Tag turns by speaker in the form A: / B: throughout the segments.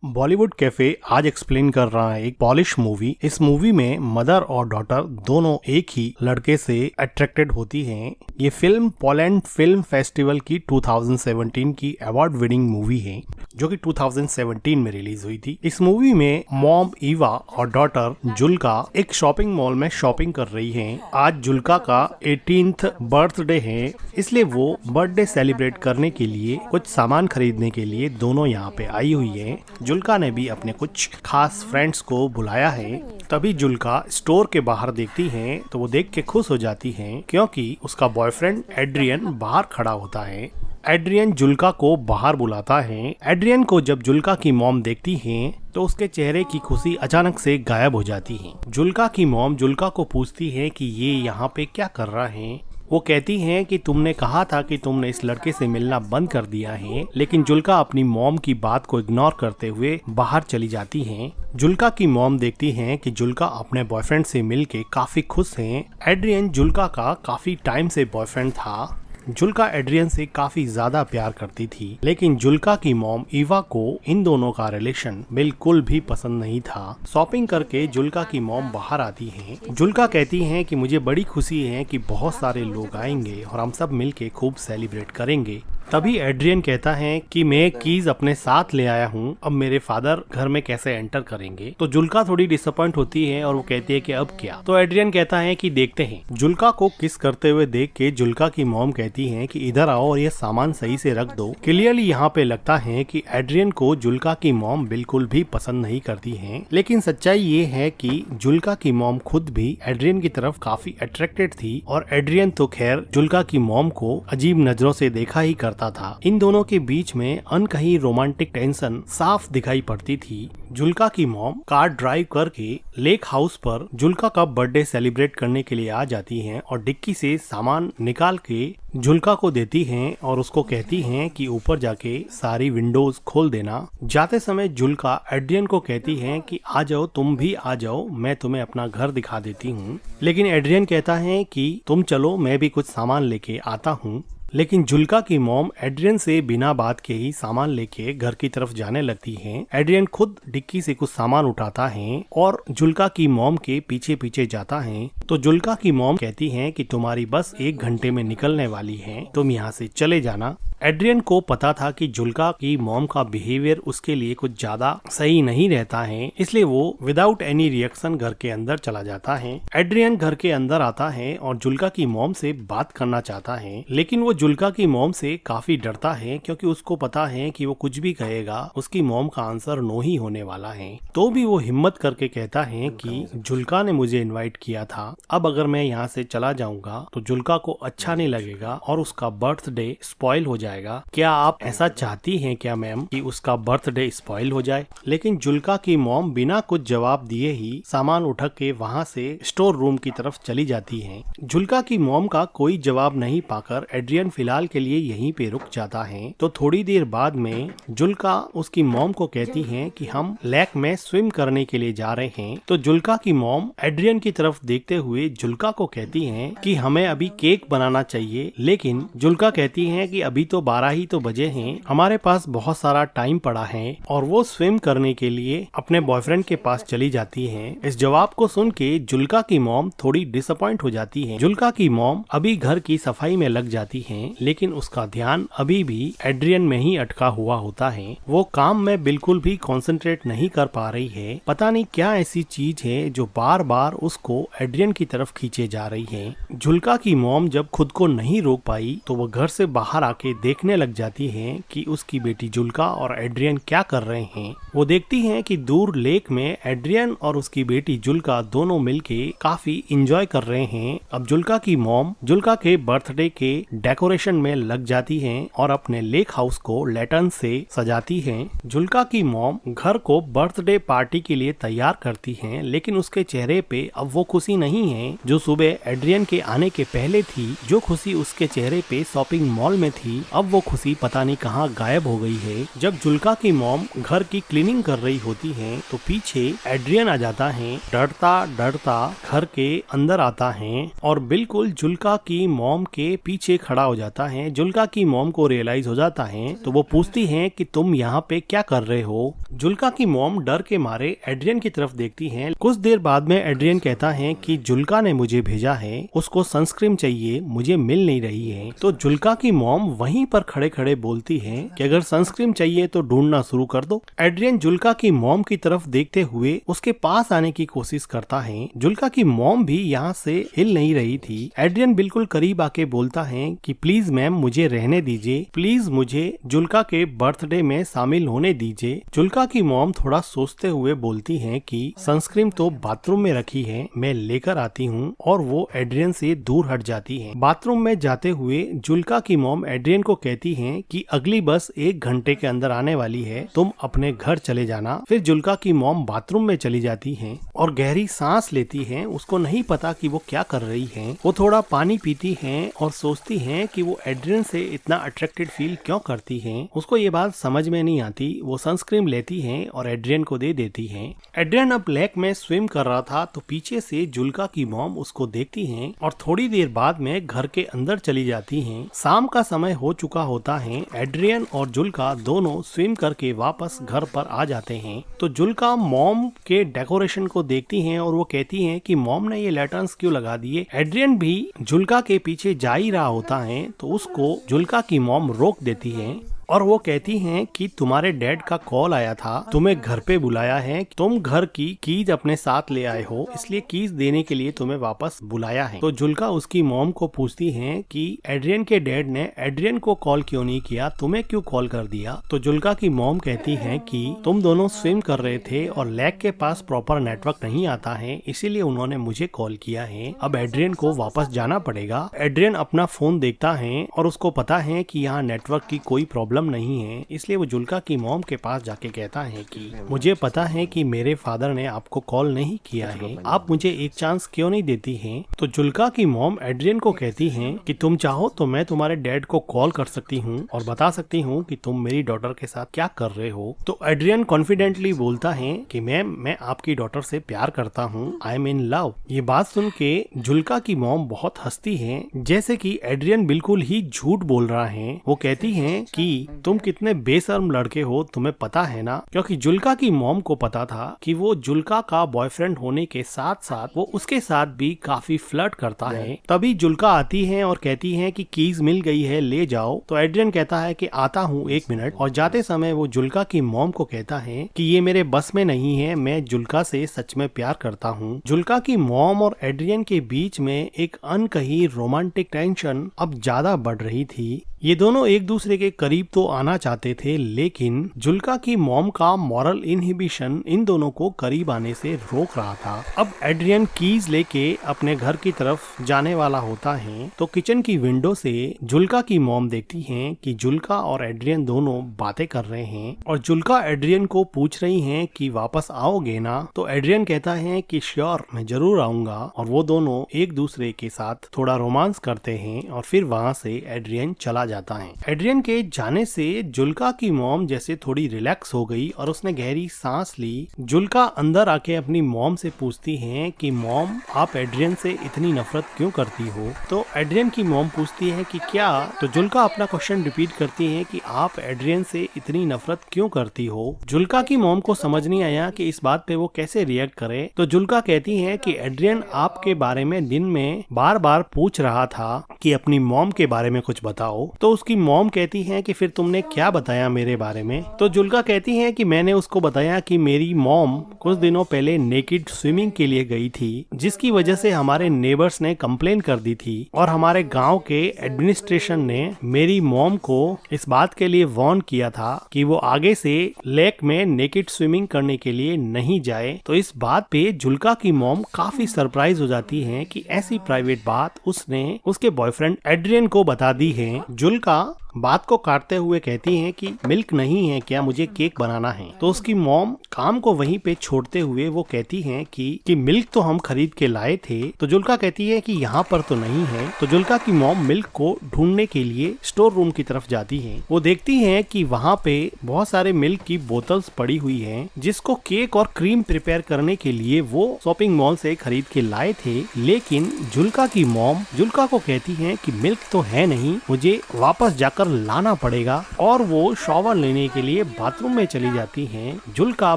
A: Bollywood cafe आज explain कर रहा है एक पॉलिश मूवी। इस मूवी में मदर और डॉटर दोनों एक ही लड़के से अट्रैक्टेड होती हैं। ये फिल्म पोलैंड फिल्म फेस्टिवल की 2017 की अवार्ड विनिंग मूवी है जो कि 2017 में रिलीज हुई थी। इस मूवी में मॉम ईवा और डॉटर जुल्का एक शॉपिंग मॉल में शॉपिंग कर रही हैं। आज जुल्का का 18th बर्थडे है, इसलिए वो बर्थडे सेलिब्रेट करने के लिए कुछ सामान खरीदने के लिए दोनों यहाँ पे आई हुई है। जुल्का ने भी अपने कुछ खास फ्रेंड्स को बुलाया है। तभी जुल्का स्टोर के बाहर देखती है तो वो देख के खुश हो जाती है क्योंकि उसका बॉयफ्रेंड एड्रियन बाहर खड़ा होता है। एड्रियन जुल्का को बाहर बुलाता है। एड्रियन को जब जुल्का की मॉम देखती है तो उसके चेहरे की खुशी अचानक से गायब हो जाती है। जुल्का की मॉम जुल्का को पूछती है कि ये यहाँ पे क्या कर रहा है। वो कहती हैं कि तुमने कहा था कि तुमने इस लड़के से मिलना बंद कर दिया है, लेकिन जुल्का अपनी मॉम की बात को इग्नोर करते हुए बाहर चली जाती हैं। जुल्का की मॉम देखती हैं कि जुल्का अपने बॉयफ्रेंड से मिलके काफी खुश हैं। एड्रियन जुल्का का काफी टाइम से बॉयफ्रेंड था। जुल्का एड्रियन से काफी ज्यादा प्यार करती थी, लेकिन जुल्का की मॉम ईवा को इन दोनों का रिलेशन बिल्कुल भी पसंद नहीं था। शॉपिंग करके जुल्का की मॉम बाहर आती हैं। जुल्का कहती हैं कि मुझे बड़ी खुशी है कि बहुत सारे लोग आएंगे और हम सब मिलके खूब सेलिब्रेट करेंगे। तभी एड्रियन कहता है कि मैं कीज अपने साथ ले आया हूँ, अब मेरे फादर घर में कैसे एंटर करेंगे। तो जुल्का थोड़ी डिसअपॉइंट होती है और वो कहती है कि अब क्या। तो एड्रियन कहता है कि देखते हैं। जुल्का को किस करते हुए देख के जुल्का की मॉम कहती है कि इधर आओ और ये सामान सही से रख दो। क्लियरली यहाँ पे लगता है कि एड्रियन को जुल्का की मॉम बिल्कुल भी पसंद नहीं करती है, लेकिन सच्चाई ये है कि जुल्का की मॉम खुद भी एड्रियन की तरफ काफी अट्रैक्टेड थी और एड्रियन तो खैर जुल्का की मॉम को अजीब नजरों से देखा ही करता था। इन दोनों के बीच में अनकही रोमांटिक टेंशन साफ दिखाई पड़ती थी। जुल्का की मॉम कार ड्राइव करके लेक हाउस पर जुल्का का बर्थडे सेलिब्रेट करने के लिए आ जाती हैं और डिक्की से सामान निकाल के जुल्का को देती हैं और उसको कहती हैं कि ऊपर जाके सारी विंडोज खोल देना। जाते समय जुल्का एड्रियन को कहती है कि आ जाओ, तुम भी आ जाओ, मैं तुम्हें अपना घर दिखा देती हूँ। लेकिन एड्रियन कहता है कि तुम चलो, मैं भी कुछ सामान लेके आता हूँ। लेकिन जुल्का की मॉम एड्रियन से बिना बात के ही सामान लेके घर की तरफ जाने लगती हैं। एड्रियन खुद डिक्की से कुछ सामान उठाता है और जुल्का की मॉम के पीछे पीछे जाता है। तो जुल्का की मॉम कहती है कि तुम्हारी बस 1 घंटे में निकलने वाली है, तुम यहाँ से चले जाना। एड्रियन को पता था कि जुल्का की मॉम का बिहेवियर उसके लिए कुछ ज्यादा सही नहीं रहता है, इसलिए वो विदाउट एनी रिएक्शन घर के अंदर चला जाता है। एड्रियन घर के अंदर आता है और जुल्का की मॉम से बात करना चाहता है, लेकिन वो जुल्का की मॉम से काफी डरता है क्योंकि उसको पता है कि वो कुछ भी कहेगा उसकी मॉम का आंसर नो ही होने वाला है। तो भी वो हिम्मत करके कहता है कि जुल्का ने मुझे इनवाइट किया था, अब अगर मैं यहाँ से चला जाऊंगा तो जुल्का को अच्छा नहीं लगेगा और उसका बर्थडे स्पॉइल हो जाएगा। क्या आप ऐसा चाहती हैं क्या मैम कि उसका बर्थडे स्पॉइल हो जाए? लेकिन जुल्का की मॉम बिना कुछ जवाब दिए ही सामान उठा के वहाँ से स्टोर रूम की तरफ चली जाती हैं। जुल्का की मॉम का कोई जवाब नहीं पाकर एड्रियन फिलहाल के लिए यहीं पे रुक जाता है। तो थोड़ी देर बाद में जुल्का उसकी मॉम को कहती है कि हम लेक में स्विम करने के लिए जा रहे हैं। तो जुल्का की मॉम एड्रियन की तरफ देखते हुए जुल्का को कहती है कि हमें अभी केक बनाना चाहिए, लेकिन जुल्का कहती है कि अभी तो 12 ही तो बजे हैं, हमारे पास बहुत सारा टाइम पड़ा है और वो स्विम करने के लिए अपने बॉयफ्रेंड के पास चली जाती हैं। इस जवाब को सुन के जुल्का की मॉम थोड़ी डिसअपॉइंट हो जाती है। जुल्का की मॉम अभी घर की सफाई में लग जाती है, लेकिन उसका ध्यान अभी भी एड्रियन में ही अटका हुआ होता है। वो काम में बिल्कुल भी कंसंट्रेट नहीं कर पा रही है। पता नहीं क्या ऐसी चीज है जो बार बार उसको एड्रियन की तरफ खींचे जा रही है। जुल्का की मॉम जब खुद को नहीं रोक पाई तो वो घर से बाहर आके देखने लग जाती है कि उसकी बेटी जुल्का और एड्रियन क्या कर रहे हैं। वो देखती है कि दूर लेक में एड्रियन और उसकी बेटी जुल्का दोनों मिलके काफी एंजॉय कर रहे हैं। अब जुल्का की मॉम जुल्का के बर्थडे के डेकोरेशन में लग जाती है और अपने लेक हाउस को लैटर्न से सजाती है। जुल्का की मॉम घर को बर्थडे पार्टी के लिए तैयार करती है, लेकिन उसके चेहरे पे अब वो खुशी नहीं है जो सुबह एड्रियन के आने के पहले थी। जो खुशी उसके चेहरे पे शॉपिंग मॉल में थी अब वो खुशी पता नहीं कहाँ गायब हो गई है। जब जुल्का की मॉम घर की क्लीनिंग कर रही होती है तो पीछे एड्रियन आ जाता है। डरता डरता घर के अंदर आता है और बिल्कुल जुल्का की मॉम के पीछे खड़ा हो जाता है। जुल्का की मॉम को रियलाइज हो जाता है तो वो पूछती है कि तुम यहाँ पे क्या कर रहे हो। जुल्का की मॉम डर के मारे एड्रियन की तरफ देखती है। कुछ देर बाद में एड्रियन कहता है कि जुल्का ने मुझे भेजा है, उसको सनस्क्रीन चाहिए, मुझे मिल नहीं रही है। तो जुल्का की मॉम वहीं पर खड़े खड़े बोलती है कि अगर सनस्क्रीन चाहिए तो ढूंढना शुरू कर दो। एड्रियन जुल्का की मॉम की तरफ देखते हुए उसके पास आने की कोशिश करता है। जुल्का की मॉम भी यहाँ से हिल नहीं रही थी। एड्रियन बिल्कुल करीब आके बोलता है कि प्लीज मैम मुझे रहने दीजिए, प्लीज मुझे जुल्का के बर्थडे में शामिल होने दीजिए। जुल्का की मॉम थोड़ा सोचते हुए बोलती है कि सनस्क्रीन तो बाथरूम में रखी है, मैं लेकर आती हूँ, और वो एड्रियन से दूर हट जाती है। बाथरूम में जाते हुए जुल्का की मॉम एड्रियन को कहती है कि अगली बस 1 घंटे के अंदर आने वाली है, तुम अपने घर चले जाना। फिर जुल्का की मॉम बाथरूम में चली जाती है और गहरी सांस लेती है। उसको नहीं पता कि वो क्या कर रही है। वो थोड़ा पानी पीती है और सोचती है कि वो एड्रियन से इतना अट्रैक्टेड फील क्यों करती है। उसको ये बात समझ में नहीं आती। वो सनस्क्रीन लेती है और एड्रियन को दे देती है। एड्रियन अब लेक में स्विम कर रहा था तो पीछे से जुल्का की मॉम उसको देखती है और थोड़ी देर बाद में घर के अंदर चली जाती है। शाम का समय हो चुका होता है। एड्रियन और जुल्का दोनों स्विम करके वापस घर पर आ जाते हैं। तो जुल्का मॉम के डेकोरेशन को देखती है और वो कहती है कि मॉम ने ये लैटर्न्स क्यों लगा दिए। एड्रियन भी जुल्का के पीछे जा ही रहा होता है तो उसको जुल्का की मॉम रोक देती है और वो कहती हैं कि तुम्हारे डैड का कॉल आया था, तुम्हें घर पे बुलाया है, तुम घर की कीज अपने साथ ले आए हो, इसलिए कीज देने के लिए तुम्हें वापस बुलाया है। तो जुल्का उसकी मॉम को पूछती है कि एड्रियन के डैड ने एड्रियन को कॉल क्यों नहीं किया, तुम्हें क्यों कॉल कर दिया। तो जुल्का की मॉम कहती है कि तुम दोनों स्विम कर रहे थे और लेक के पास प्रॉपर नेटवर्क नहीं आता है, इसीलिए उन्होंने मुझे कॉल किया है। अब एड्रियन को वापस जाना पड़ेगा। एड्रियन अपना फोन देखता है और उसको पता है कि यहाँ नेटवर्क की कोई प्रॉब्लम नहीं है, इसलिए वो जुल्का की मॉम के पास जाके कहता है कि मुझे पता है कि मेरे फादर ने आपको कॉल नहीं किया है, आप मुझे एक चांस क्यों नहीं देती हैं। तो जुल्का की मॉम एड्रियन को कहती है कि तुम चाहो तो मैं तुम्हारे डैड को कॉल कर सकती हूँ और बता सकती हूँ कि तुम मेरी डॉटर के साथ क्या कर रहे हो। तो एड्रियन कॉन्फिडेंटली बोलता है कि मैम मैं आपकी डॉटर से प्यार करता हूँ, आई एम इन लव। ये बात सुन के जुल्का की मॉम बहुत हंसती है, जैसे कि एड्रियन बिल्कुल ही झूठ बोल रहा है। वो कहती है कि तुम कितने बेशर्म लड़के हो, तुम्हें पता है ना। क्योंकि जुल्का की मॉम को पता था कि वो जुल्का का बॉयफ्रेंड होने के साथ साथ वो उसके साथ भी काफी फ्लर्ट करता है। तभी जुल्का आती है और कहती है कि कीज मिल गई है, ले जाओ। तो एड्रियन कहता है कि आता हूँ 1 मिनट, और जाते समय वो जुल्का की मॉम को कहता है कि ये मेरे बस में नहीं है, मैं जुल्का से सच में प्यार करता हूँ। जुल्का की मॉम और एड्रियन के बीच में एक अनकही रोमांटिक टेंशन अब ज्यादा बढ़ रही थी। ये दोनों एक दूसरे के करीब तो आना चाहते थे, लेकिन जुल्का की मॉम का मॉरल इनहिबिशन इन दोनों को करीब आने से रोक रहा था। अब एड्रियन कीज लेके अपने घर की तरफ जाने वाला होता है तो किचन की विंडो से जुल्का की मॉम देखती है कि जुल्का और एड्रियन दोनों बातें कर रहे हैं और जुल्का एड्रियन को पूछ रही है कि वापस आओगे ना। तो एड्रियन कहता है कि श्योर, मैं जरूर आऊंगा, और वो दोनों एक दूसरे के साथ थोड़ा रोमांस करते हैं और फिर वहाँ से एड्रियन चला जाता है। एड्रियन के जाने से जुल्का की मॉम जैसे थोड़ी रिलैक्स हो गई और उसने गहरी सांस ली। जुल्का अंदर आके अपनी मॉम से पूछती है कि मॉम आप एड्रियन से इतनी नफरत क्यों करती हो। तो एड्रियन की मॉम पूछती है कि क्या। तो जुल्का अपना क्वेश्चन रिपीट करती है कि आप एड्रियन से इतनी नफरत क्यों करती हो। जुल्का की मॉम को समझ नहीं आया कि इस बात पे वो कैसे रिएक्ट करे। तो जुल्का कहती है कि एड्रियन आपके बारे में दिन में बार बार पूछ रहा था कि अपनी मॉम के बारे में कुछ बताओ। तो उसकी मॉम कहती है कि फिर तुमने क्या बताया मेरे बारे में। तो जुल्का कहती है कि मैंने उसको बताया कि मेरी मॉम कुछ दिनों पहले नेकेड स्विमिंग के लिए गई थी, जिसकी वजह से हमारे नेबर्स ने कंप्लेन कर दी थी और हमारे गांव के एडमिनिस्ट्रेशन ने मेरी मॉम को इस बात के लिए वार्न किया था कि वो आगे से लेक में नेकेड स्विमिंग करने के लिए नहीं जाए। तो इस बात पे जुल्का की मॉम काफी सरप्राइज हो जाती है कि ऐसी प्राइवेट बात उसने उसके बॉयफ्रेंड एड्रियन को बता दी है। जुल्का बात को काटते हुए कहती हैं कि मिल्क नहीं है क्या, मुझे केक बनाना है। तो उसकी मॉम काम को वहीं पे छोड़ते हुए वो कहती हैं कि मिल्क तो हम खरीद के लाए थे। तो जुल्का कहती है कि यहाँ पर तो नहीं है। तो जुल्का की मॉम मिल्क को ढूंढने के लिए स्टोर रूम की तरफ जाती है। वो देखती हैं कि वहाँ पे बहुत सारे मिल्क की बोतल्स पड़ी हुई हैं, जिसको केक और क्रीम प्रिपेयर करने के लिए वो शॉपिंग मॉल से खरीद के लाए थे। लेकिन जुल्का की मॉम जुल्का को कहती है कि मिल्क तो है नहीं, मुझे वापस जाकर लाना पड़ेगा। और वो शॉवर लेने के लिए बाथरूम में चली जाती हैं। जुल्का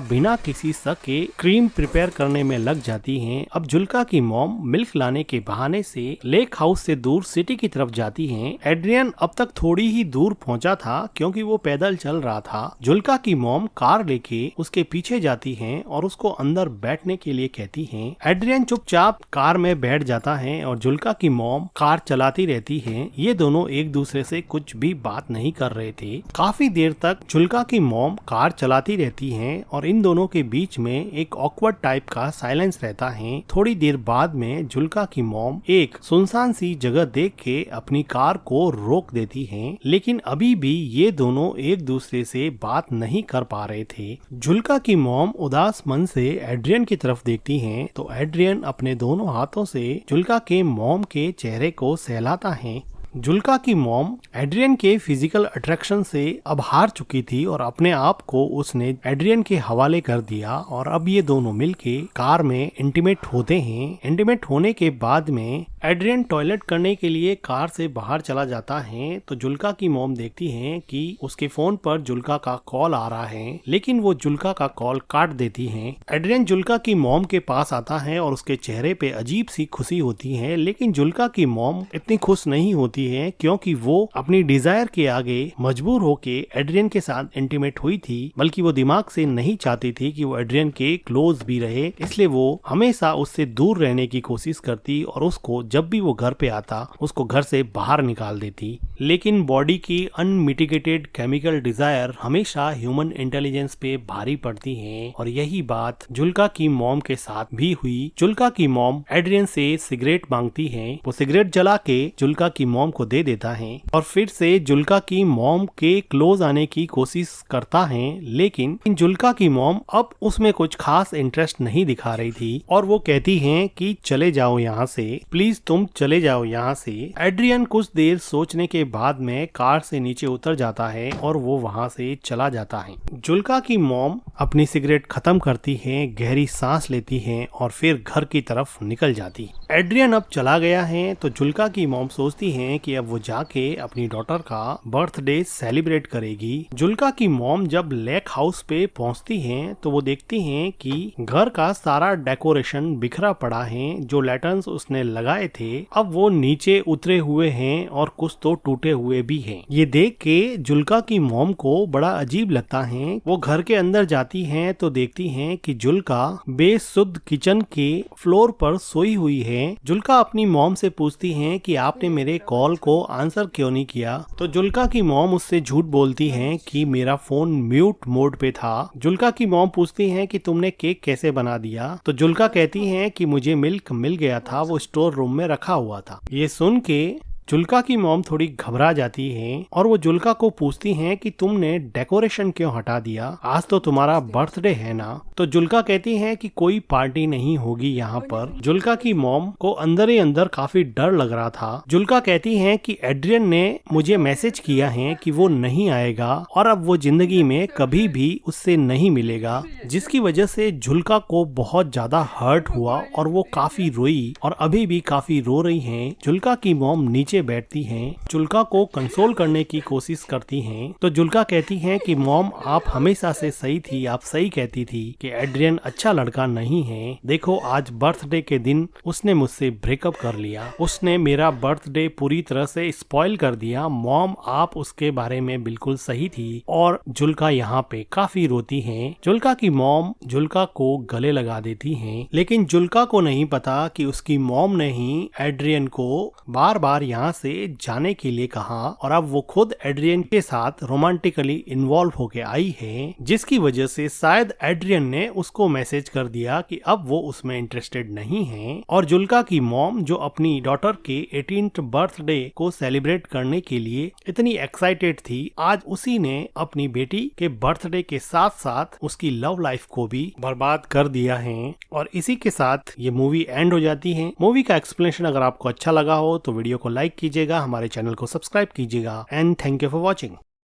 A: बिना किसी शक के क्रीम प्रिपेयर करने में लग जाती हैं। अब जुल्का की मॉम मिल्क लाने के बहाने से लेक हाउस से दूर सिटी की तरफ जाती हैं। एड्रियन अब तक थोड़ी ही दूर पहुंचा था क्योंकि वो पैदल चल रहा था। जुल्का की मॉम कार लेके उसके पीछे जाती हैं और उसको अंदर बैठने के लिए कहती हैं। एड्रियन चुपचाप कार में बैठ जाता है और जुल्का की मॉम कार चलाती रहती है। ये दोनों एक दूसरे से कुछ भी बात नहीं कर रहे थे। काफी देर तक जुल्का की मॉम कार चलाती रहती हैं और इन दोनों के बीच में एक ऑकवर्ड टाइप का साइलेंस रहता है। थोड़ी देर बाद में जुल्का की मॉम एक सुनसान सी जगह देख के अपनी कार को रोक देती हैं। लेकिन अभी भी ये दोनों एक दूसरे से बात नहीं कर पा रहे थे। जुल्का की मॉम उदास मन से एड्रियन की तरफ देखती हैं तो एड्रियन अपने दोनों हाथों से जुल्का के मॉम के चेहरे को सहलाता है। जुल्का की मॉम एड्रियन के फिजिकल अट्रैक्शन से अब हार चुकी थी और अपने आप को उसने एड्रियन के हवाले कर दिया और अब ये दोनों मिलके कार में इंटीमेट होते हैं। इंटीमेट होने के बाद में एड्रियन टॉयलेट करने के लिए कार से बाहर चला जाता है। तो जुल्का की मॉम देखती हैं कि उसके फोन पर जुल्का का कॉल आ रहा है, लेकिन वो जुल्का का कॉल काट देती हैं। एड्रियन जुल्का की मॉम के पास आता है और उसके चेहरे पे अजीब सी खुशी होती है। लेकिन जुल्का की मॉम इतनी खुश नहीं होती है क्योंकि वो अपनी डिजायर के आगे मजबूर होके एड्रियन के साथ इंटीमेट हुई थी, बल्कि वो दिमाग से नहीं चाहती थी कि वो एड्रियन के क्लोज भी रहे। इसलिए वो हमेशा उससे दूर रहने की कोशिश करती और उसको जब भी वो घर पे आता उसको घर से बाहर निकाल देती। लेकिन बॉडी की अनमिटिगेटेड केमिकल डिजायर हमेशा ह्यूमन इंटेलिजेंस पे भारी पड़ती है और यही बात जुल्का की मॉम के साथ भी हुई। जुल्का की मॉम एड्रियन से सिगरेट मांगती है। वो सिगरेट जला के जुल्का की मॉम को दे देता है और फिर से जुल्का की मॉम के क्लोज आने की कोशिश करता है। लेकिन जुल्का की मॉम अब उसमें कुछ खास इंटरेस्ट नहीं दिखा रही थी और वो कहती हैं कि चले जाओ यहाँ से, प्लीज तुम चले जाओ यहाँ से। एड्रियन कुछ देर सोचने के बाद में कार से नीचे उतर जाता है और वो वहाँ से चला जाता है। जुल्का की मॉम अपनी सिगरेट खत्म करती है, गहरी सांस लेती है और फिर घर की तरफ निकल जाती। एड्रियन अब चला गया है तो जुल्का की मॉम सोचती है कि अब वो जाके अपनी डॉटर का बर्थडे सेलिब्रेट करेगी। जुल्का की मॉम जब लेक हाउस पे पहुंचती हैं तो वो देखती हैं कि घर का सारा डेकोरेशन बिखरा पड़ा है। जो लैटर्न्स उसने लगाए थे अब वो नीचे उतरे हुए हैं और कुछ तो टूटे हुए भी हैं। ये देख के जुल्का की मॉम को बड़ा अजीब लगता है। वो घर के अंदर जाती हैं तो देखती हैं कि जुल्का बेसुध किचन के फ्लोर पर सोई हुई है। जुल्का अपनी मॉम से पूछती है कि आपने मेरे कॉल को आंसर क्यों नहीं किया। तो जुल्का की मॉम उससे झूठ बोलती है कि मेरा फोन म्यूट मोड पे था। जुल्का की मॉम पूछती है कि तुमने केक कैसे बना दिया। तो जुल्का कहती है कि मुझे मिल्क मिल गया था, वो स्टोर रूम में रखा हुआ था। ये सुन के जुल्का की मॉम थोड़ी घबरा जाती है और वो जुल्का को पूछती हैं कि तुमने डेकोरेशन क्यों हटा दिया, आज तो तुम्हारा बर्थडे है ना। तो जुल्का कहती है कि कोई पार्टी नहीं होगी यहाँ पर। जुल्का की मॉम को अंदर ही अंदर काफी डर लग रहा था। जुल्का कहती है कि एड्रियन ने मुझे मैसेज किया है कि वो नहीं आएगा और अब वो जिंदगी में कभी भी उससे नहीं मिलेगा, जिसकी वजह से जुल्का को बहुत ज्यादा हर्ट हुआ और वो काफी रोई और अभी भी काफी रो रही है। जुल्का की मॉम नीचे बैठती हैं, जुल्का को कंसोल करने की कोशिश करती हैं। तो जुल्का कहती हैं कि मॉम आप हमेशा से सही थी, आप सही कहती थी कि एड्रियन अच्छा लड़का नहीं है। देखो आज बर्थडे के दिन उसने मुझसे ब्रेकअप कर लिया, उसने मेरा बर्थडे पूरी तरह से स्पॉइल कर दिया। मॉम आप उसके बारे में बिल्कुल सही थी। और जुल्का यहाँ पे काफी रोती है। जुल्का की मॉम जुल्का को गले लगा देती है, लेकिन जुल्का को नहीं पता कि उसकी मॉम ने ही एड्रियन को बार बार यहाँ यहाँ से जाने के लिए कहा और अब वो खुद एड्रियन के साथ रोमांटिकली इन्वॉल्व होके आई है, जिसकी वजह से शायद एड्रियन ने उसको मैसेज कर दिया कि अब वो उसमें इंटरेस्टेड नहीं है। और जुल्का की मॉम जो अपनी डॉटर के 18th बर्थडे को सेलिब्रेट करने के लिए इतनी एक्साइटेड थी, आज उसी ने अपनी बेटी के बर्थडे के साथ साथ उसकी लव लाइफ को भी बर्बाद कर दिया है। और इसी के साथ ये मूवी एंड हो जाती है। मूवी का एक्सप्लेनेशन अगर आपको अच्छा लगा हो तो वीडियो को लाइक कीजिएगा, हमारे चैनल को सब्सक्राइब कीजिएगा and thank you for watching.